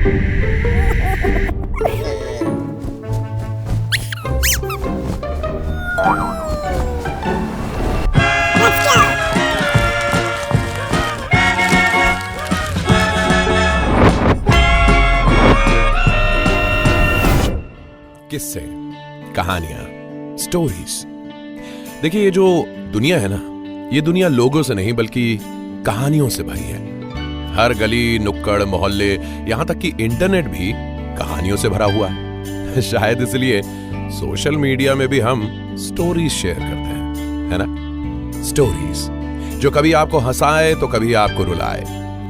किस्से, कहानियां, स्टोरीज। देखिए, ये जो दुनिया है ना, ये दुनिया लोगों से नहीं बल्कि कहानियों से भरी है। हर गली, नुक्कड़, मोहल्ले, यहां तक कि इंटरनेट भी कहानियों से भरा हुआ है। शायद इसलिए सोशल मीडिया में भी हम स्टोरीज शेयर करते हैं, है ना? स्टोरीज जो कभी आपको हंसाए तो कभी आपको रुलाए,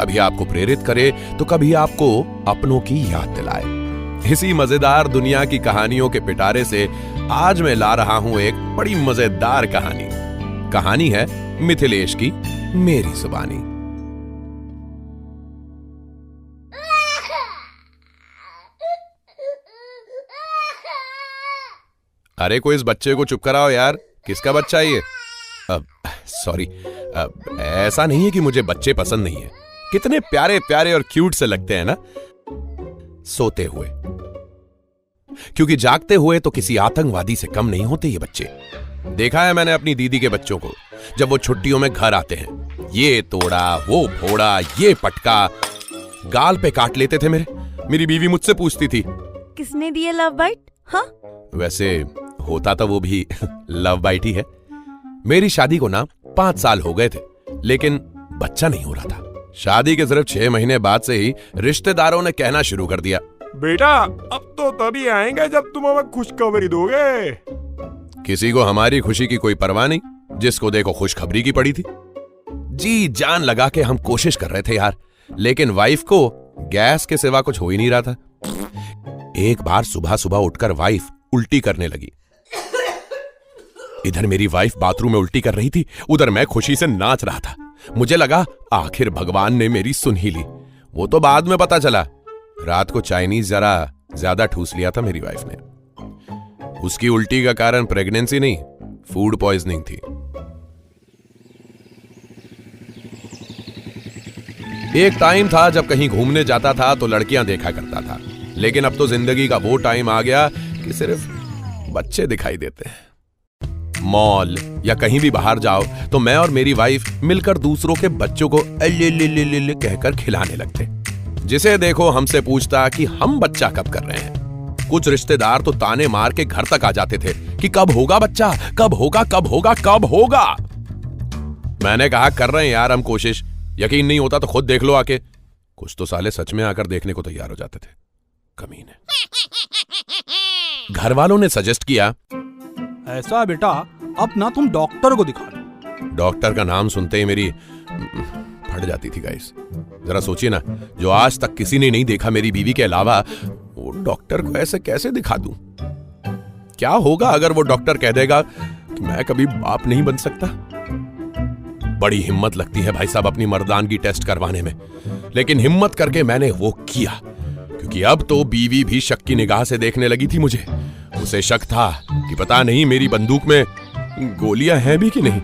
कभी आपको प्रेरित करे तो कभी आपको अपनों की याद दिलाए। इसी मजेदार दुनिया की कहानियों के पिटारे से आज मैं ला रहा हूं एक बड़ी मजेदार कहानी। कहानी है मिथिलेश की मेरी जुबानी। अरे कोई इस बच्चे को चुप कराओ यार। किसका बच्चा है ये? सॉरी, ऐसा नहीं है कि मुझे बच्चे पसंद नहीं है। कितने प्यारे प्यारे और क्यूट से लगते हैं ना, सोते हुए। क्योंकि जागते हुए तो किसी आतंकवादी से कम नहीं होते ये बच्चे। देखा है मैंने अपनी दीदी के बच्चों को, जब वो छुट्टियों में घर आते हैं, ये तोड़ा, वो फोड़ा, ये पटका, गाल पे काट लेते थे मेरी बीवी मुझसे पूछती थी, किसने दिए लव बाइट? हाँ, वैसे होता तो वो भी लव बाइट ही है। मेरी शादी को ना 5 साल हो गए थे, लेकिन बच्चा नहीं हो रहा था। शादी के सिर्फ 6 महीने बाद से ही रिश्तेदारों ने कहना शुरू कर दिया, बेटा अब तो तभी आएंगे जब तुम हमें खुशखबरी दोगे। किसी को हमारी खुशी की कोई परवाह नहीं, जिसको देखो खुशखबरी की पड़ी थी। जी जान लगा के हम कोशिश कर रहे थे यार, लेकिन वाइफ को गैस के सिवा कुछ हो ही नहीं रहा था। एक बार सुबह सुबह उठकर वाइफ उल्टी करने लगी। इधर मेरी वाइफ बाथरूम में उल्टी कर रही थी, उधर मैं खुशी से नाच रहा था। मुझे लगा आखिर भगवान ने मेरी सुन ही ली। वो तो बाद में पता चला, रात को चाइनीज जरा ज्यादा ठूस लिया था मेरी वाइफ ने। उसकी उल्टी का कारण प्रेगनेंसी नहीं, फूड पॉइजनिंग थी। एक टाइम था जब कहीं घूमने जाता था तो लड़कियां देखा करता था, लेकिन अब तो जिंदगी का वो टाइम आ गया कि सिर्फ बच्चे दिखाई देते हैं। मॉल या कहीं भी बाहर जाओ तो मैं और मेरी वाइफ मिलकर दूसरों के बच्चों को ले कहकर खिलाने लगते। जिसे देखो हमसे पूछता कि हम बच्चा कब कर रहे हैं। कुछ रिश्तेदार तो ताने मार के घर तक आ जाते थे कि कब होगा बच्चा, कब होगा, कब होगा, कब होगा। मैंने कहा कर रहे हैं यार हम कोशिश, यकीन नहीं होता तो खुद देख लो आके। कुछ तो साले सच में आकर देखने को तैयार हो जाते थे, कमीने। घर वालों ने सजेस्ट किया, ऐसा बेटा अब ना तुम डॉक्टर को दिखा लो। डॉक्टर का नाम सुनते ही मेरी फट जाती थी गाइस। जरा सोचिए ना, जो आज तक किसी ने नहीं देखा मेरी बीवी के अलावा, वो डॉक्टर को ऐसे कैसे दिखा दूं? क्या होगा अगर वो डॉक्टर कह देगा कि मैं कभी बाप नहीं बन सकता? बड़ी हिम्मत लगती है भाई साहब अपनी मर्दानगी टेस्ट करवाने में, लेकिन हिम्मत करके मैंने वो किया, क्योंकि अब तो बीवी भी शक की निगाह से देखने लगी थी मुझे। उसे शक था कि पता नहीं मेरी बंदूक में गोलियां हैं भी कि नहीं।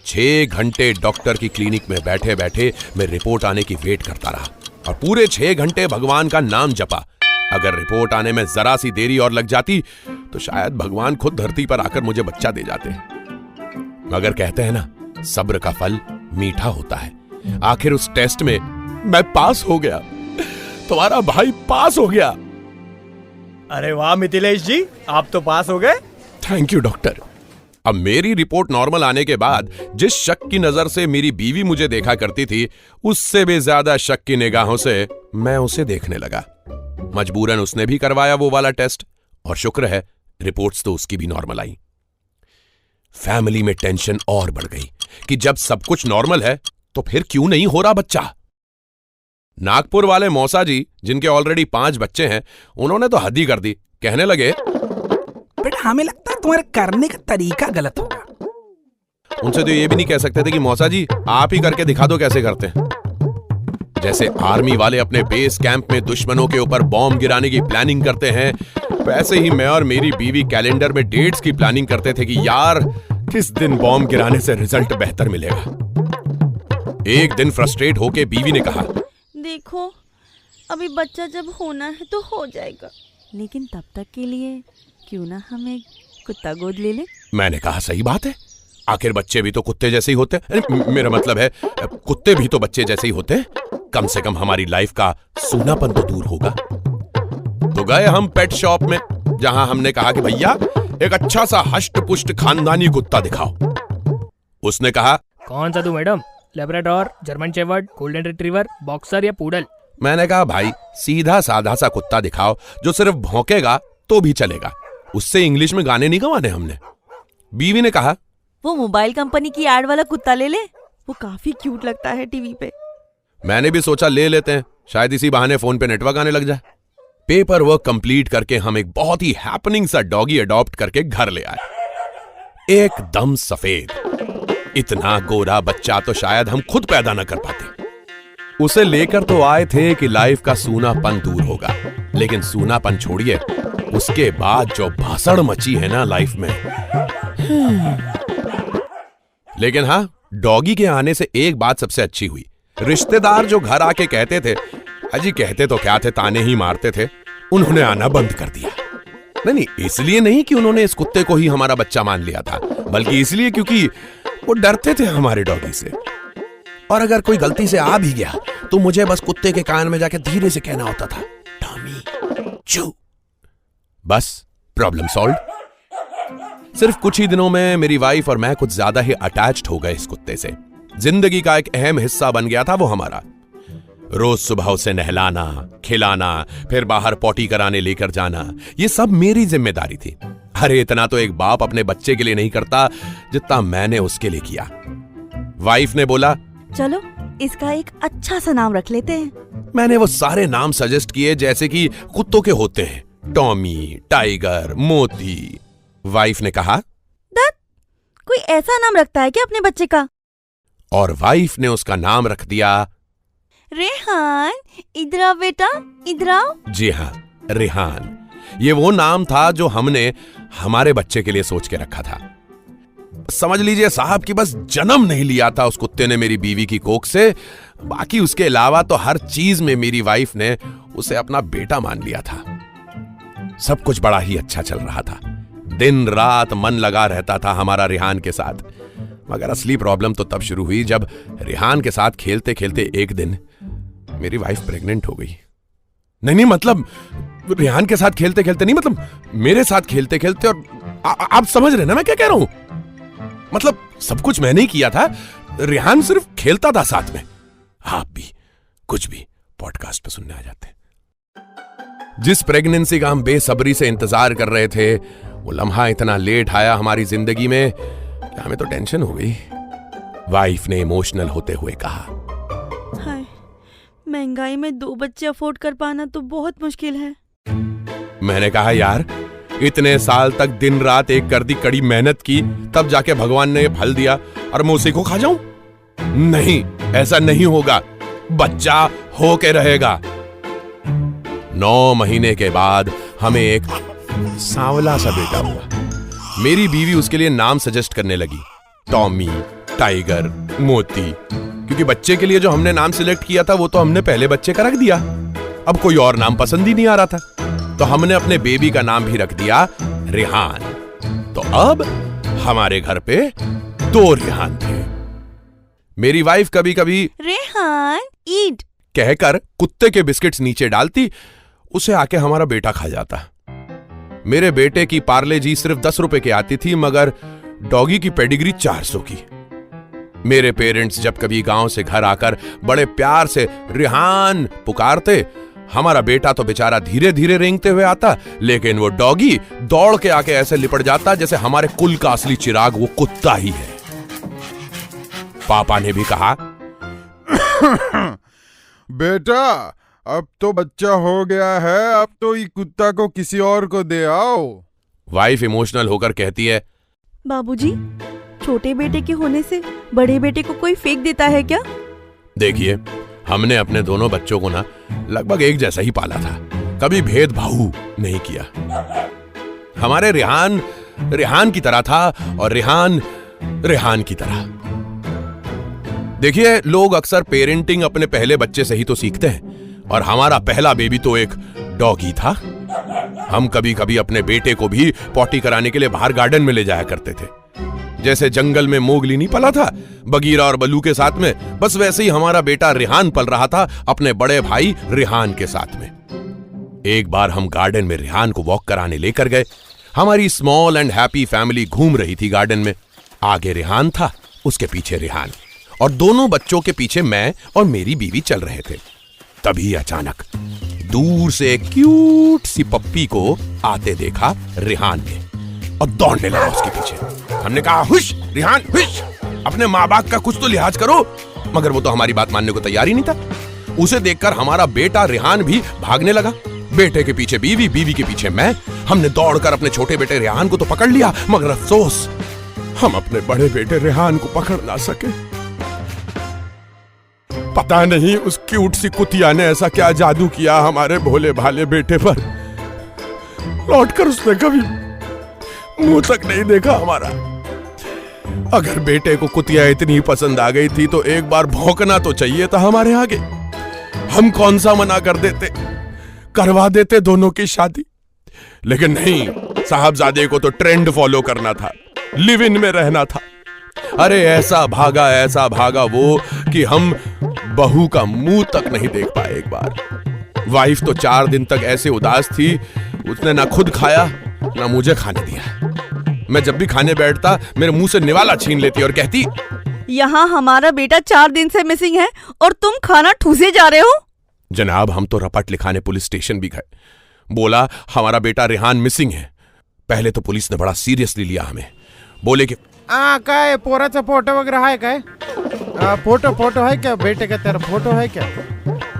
6 घंटे डॉक्टर की क्लिनिक में बैठे बैठे मैं रिपोर्ट आने की वेट करता रहा, और पूरे 6 घंटे भगवान का नाम जपा। अगर रिपोर्ट आने में जरा सी देरी और लग जाती तो शायद भगवान खुद धरती पर आकर मुझे बच्चा दे जाते। मगर कहते हैं ना, सब्र का फल मीठा होता है। आखिर उस टेस्ट में मैं पास हो गया। तुम्हारा भाई पास हो गया। अरे वाह मिथिलेश जी, आप तो पास हो गए। Thank you doctor. अब मेरी रिपोर्ट नॉर्मल आने के बाद जिस शक की नजर से मेरी बीवी मुझे देखा करती थी, उससे भी ज्यादा शक की निगाहों से मैं उसे देखने लगा। मजबूरन उसने भी करवाया वो वाला टेस्ट, और शुक्र है रिपोर्ट्स तो उसकी भी नॉर्मल आई। फैमिली में टेंशन और बढ़ गई कि जब सब कुछ नॉर्मल है तो फिर क्यों नहीं हो रहा बच्चा। नागपुर वाले मौसा जी, जिनके ऑलरेडी 5 बच्चे हैं, उन्होंने तो हद ही कर दी। कहने लगे, बेटा हमें लगता है तुम्हारे करने का तरीका गलत होगा। उनसे तो ये भी नहीं कह सकते थे कि मौसा जी आप ही करके दिखा दो कैसे करते हैं। जैसे आर्मी वाले अपने बेस कैंप में दुश्मनों के ऊपर बॉम्ब गिराने की प्लानिंग करते हैं, वैसे ही मैं और मेरी बीवी कैलेंडर में डेट्स की प्लानिंग करते थे कि यार किस दिन बॉम्ब गिराने से रिजल्ट बेहतर मिलेगा। एक दिन फ्रस्ट्रेट होके बीवी ने कहा, देखो अभी बच्चा जब होना है तो हो जाएगा, लेकिन तब तक के लिए क्यों ना हम एक कुत्ता गोद ले ले। मैंने कहा सही बात है, आखिर बच्चे भी तो कुत्ते जैसे ही होते हैं। मेरा मतलब है कुत्ते भी तो बच्चे जैसे ही होते हैं। कम से कम हमारी लाइफ का सूनापन तो दूर होगा। तो गए हम पेट शॉप में, जहां हमने कहा कि भैया एक अच्छा सा हष्ट पुष्ट खानदानी कुत्ता दिखाओ। उसने कहा, कौन सा दूं madam? Labrador, German shepherd, golden retriever, boxer या पूडल? मैंने कहा भाई सीधा साधा सा कुत्ता दिखाओ जो सिर्फ भौंकेगा तो भी चलेगा, उससे इंग्लिश में गाने नहीं गवाने हमने। बीवी ने कहा, वो मोबाइल कंपनी की एड वाला कुत्ता ले ले, वो काफी क्यूट लगता है टीवी पे। मैंने भी सोचा ले लेते हैं, शायद इसी बहाने फोन पे नेटवर्क आने लग जाए। पेपर वर्क कंप्लीट करके हम एक बहुत ही हैपनिंग सा डॉगी अडॉप्ट करके घर ले आए। एकदम सफेद, इतना गोरा बच्चा तो शायद हम खुद पैदा न कर पाते। उसे लेकर तो आए थे कि लाइफ का सूनापन दूर होगा, लेकिन सूनापन छोड़िए, उसके बाद जो भासड़ मची है ना लाइफ में। लेकिन हाँ, डॉगी के आने से एक बात सबसे अच्छी हुई। रिश्तेदार जो घर आके कहते थे, अजी कहते तो क्या थे, ताने ही मारते थे, उन्होंने आना बंद कर दिया। नहीं, इसलिए नहीं कि उन्होंने इस कुत्ते को ही हमारा बच्चा मान लिया था, बल्कि इसलिए क्योंकि वो डरते थे हमारे डॉगी से। और अगर कोई गलती से आ भी गया तो मुझे बस कुत्ते के कान में जाके धीरे से कहना होता था, टॉमी चू। बस प्रॉब्लम सॉल्व। सिर्फ कुछ ही दिनों में मेरी वाइफ और मैं कुछ ज्यादा ही अटैच्ड हो गए इस कुत्ते से। जिंदगी का एक अहम हिस्सा बन गया था वो हमारा। रोज सुबह उसे नहलाना, खिलाना, फिर बाहर पॉटी कराने लेकर जाना, ये सब मेरी जिम्मेदारी थी। अरे इतना तो एक बाप अपने बच्चे के लिए नहीं करता जितना मैंने उसके लिए किया। वाइफ ने बोला, चलो इसका एक अच्छा सा नाम रख लेते हैं। मैंने वो सारे नाम सजेस्ट किए जैसे कि कुत्तों के होते हैं, टॉमी, टाइगर, मोती। वाइफ ने कहा, दत्त, कोई ऐसा नाम रखता है क्या अपने बच्चे का? और वाइफ ने उसका नाम रख दिया रेहान। इधर आओ बेटा, इधर आओ। जी हाँ, रेहान। ये वो नाम था जो हमने हमारे बच्चे के लिए सोच के रखा था। समझ लीजिए साहब कि बस जन्म नहीं लिया था उस कुत्ते ने मेरी बीवी की कोख से, बाकी उसके अलावा तो हर चीज में मेरी वाइफ ने उसे अपना बेटा मान लिया था। सब कुछ बड़ा ही अच्छा चल रहा था, दिन रात मन लगा रहता था हमारा रेहान के साथ। मगर असली प्रॉब्लम तो तब शुरू हुई जब रेहान के साथ खेलते खेलते एक दिन मेरी वाइफ प्रेग्नेंट हो गई। नहीं, मतलब रेहान के साथ खेलते खेलते नहीं, मतलब मेरे साथ खेलते खेलते। और आप समझ रहे ना मैं क्या कह रहा हूं? मतलब सब कुछ मैंने ही किया था, रेहान सिर्फ खेलता था साथ में। आप भी कुछ भी पॉडकास्ट पे सुनने आ जाते। जिस प्रेगनेंसी का हम बेसब्री से इंतजार कर रहे थे, वो लम्हा इतना लेट आया हमारी जिंदगी में कि हमें तो टेंशन हो गई। वाइफ ने इमोशनल होते हुए कहा, हाय, महंगाई में 2 बच्चे अफोर्ड कर पाना तो बहुत मुश्किल है। मैंने कहा यार, इतने साल तक दिन रात एक कर दी कड़ी मेहनत की, तब जाके भगवान ने ये फल दिया और मैं उसी को खा जाऊं? नहीं, ऐसा नहीं होगा। बच्चा हो के रहेगा। 9 महीने के बाद हमें एक सांवला सा बेटा हुआ। मेरी बीवी उसके लिए नाम सजेस्ट करने लगी, टॉमी, टाइगर, मोती, क्योंकि बच्चे के लिए जो हमने नाम सिलेक्ट किया था वो तो हमने पहले बच्चे का रख दिया। अब कोई और नाम पसंद ही नहीं आ रहा था, तो हमने अपने बेबी का नाम भी रख दिया रेहान। तो अब हमारे घर पे 2 रेहान थे। मेरी वाइफ कभी कभी रेहान ईट कहकर कुत्ते के बिस्किट्स नीचे डालती, उसे आके हमारा बेटा खा जाता। मेरे बेटे की पार्ले जी सिर्फ 10 रुपए की आती थी, मगर डॉगी की पेडिग्री 400 की। मेरे पेरेंट्स जब कभी गांव से घर आकर बड़े प्यार से रेहान पुकारते, हमारा बेटा तो बेचारा धीरे धीरे रेंगते हुए आता, लेकिन वो डॉगी दौड़ के आके ऐसे लिपट जाता जैसे हमारे कुल का असली चिराग वो कुत्ता ही है। पापा ने भी कहा, बेटा अब तो बच्चा हो गया है, अब तो ये कुत्ता को किसी और को दे आओ। वाइफ इमोशनल होकर कहती है, बाबूजी, छोटे बेटे के होने से बड़े बेटे को कोई फेंक देता है क्या? देखिए, हमने अपने दोनों बच्चों को ना लगभग एक जैसा ही पाला था, कभी भेदभाव नहीं किया। हमारे रेहान रेहान की तरह था और रेहान रेहान की तरह। देखिए, लोग अक्सर पेरेंटिंग अपने पहले बच्चे से ही तो सीखते हैं, और हमारा पहला बेबी तो एक डॉगी था। हम कभी कभी अपने बेटे को भी पॉटी कराने के लिए बाहर गार्डन में ले जाया करते थे। जैसे जंगल में मोगली नहीं पला था बगीरा और बल्लू के साथ में, बस वैसे ही हमारा बेटा रिहान पल रहा था अपने बड़े भाई रिहान के साथ में। एक बार हम गार्डन में रिहान को वॉक कराने लेकर गए। हमारी स्मॉल एंड हैप्पी फैमिली घूम रही थी गार्डन में। आगे रिहान था, उसके पीछे रिहान, और दोनों बच्चों के पीछे मैं और मेरी बीवी चल रहे थे। तभी अचानक दूर से एक क्यूट सी पप्पी को आते देखा रिहान ने और दौड़ने लगा उसके पीछे। हमने कहा, हुश रिहान हुश, अपने माँ बाप का कुछ तो लिहाज करो। मगर वो तो हमारी बात मानने को तैयार ही नहीं था। उसे देखकर हमारा बेटा रिहान भी भागने लगा। बेटे के पीछे बीवी, बीवी के पीछे मैं। हमने दौड़कर अपने छोटे बेटे रिहान को तो पकड़ लिया, मगर अफसोस हम अपने बड़े बेटे रिहान को पकड़ ना सके। पता नहीं उस क्यूट सी कुतिया ने ऐसा क्या जादू किया हमारे भोले भाले बेटे पर। लौटकर उसने कभी मुंह तक नहीं देखा हमारा। अगर बेटे को कुतिया इतनी पसंद आ गई थी तो एक बार भौंकना तो चाहिए था हमारे आगे। हम कौन सा मना कर देते, करवा देते दोनों की शादी। लेकिन नहीं, साहबजादे को तो ट्रेंड फॉलो करना था, लिव इन में रहना था। अरे ऐसा भागा वो कि हम बहू का मुंह तक नहीं देख पाए एक बार। वाइफ तो 4 दिन तक ऐसे उदास थी, उसने ना खुद खाया ना मुझे खाने दिया। मैं जब भी खाने बैठता मेरे मुंह से निवाला छीन लेती और कहती, यहाँ हमारा बेटा 4 दिन से मिसिंग है और तुम खाना ठूसे जा रहे हो। जनाब हम तो रपट लिखाने पुलिस स्टेशन भी गए। बोला हमारा बेटा रिहान मिसिंग है। पहले तो पुलिस ने बड़ा सीरियसली लिया हमें। बोले कि काय पोराचा फोटो वगैरे आहे काय? फोटो आहे क्या बेटे का? तेरा फोटो है क्या?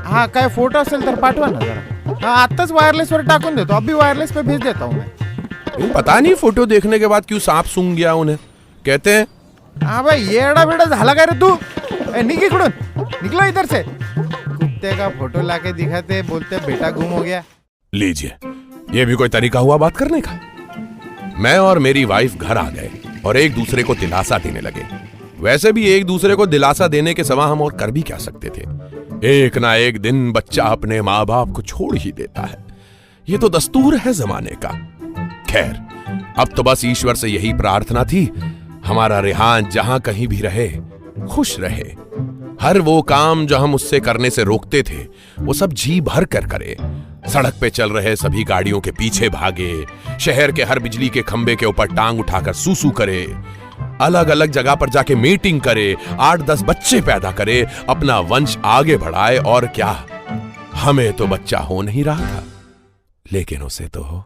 हाँ काय फोटो असेल तर पाठवा ना जरा। हाँ आत्ताच वायरलेस वर टाकून देतो, अभी वायरलेस पे भेज देता हूँ मैं। पता नहीं फोटो देखने के बाद क्यों सांप सूंघ गया उन्हें। कहते हैं, हाँ भाई येड़ा बेड़ा झाला काय रे तू? निक इकडून, निकलो इधर से। कुत्ते का फोटो लाके दिखाते, बोलते बेटा गुम हो गया। लीजिए, ये भी कोई तरीका हुआ बात करने का। मैं और मेरी वाइफ घर आ गए और एक दूसरे को दिलासा देने लगे। वैसे भी एक दूसरे को दिलासा देने के सिवा हम और कर भी क्या सकते थे। एक ना एक दिन बच्चा अपने माँ बाप को छोड़ ही देता है, ये तो दस्तूर है जमाने का। खैर, अब तो बस ईश्वर से यही प्रार्थना थी, हमारा रिहान जहां कहीं भी रहे खुश रहे। हर वो काम जो हम उससे करने से रोकते थे वो सब जी भर कर करे। सड़क पे चल रहे सभी गाड़ियों के पीछे भागे, शहर के हर बिजली के खंबे के ऊपर टांग उठाकर सूसू करे, अलग अलग जगह पर जाके मीटिंग करे, 8-10 बच्चे पैदा करे, अपना वंश आगे बढ़ाए। और क्या, हमें तो बच्चा हो नहीं रहा था, लेकिन उसे तो हो।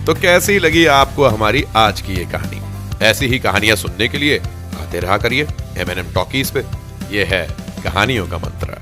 तो कैसी लगी आपको हमारी आज की ये कहानी? ऐसी ही कहानियां सुनने के लिए आते रहा करिए M&M टॉकीज पे। ये है कहानियों का मंत्र।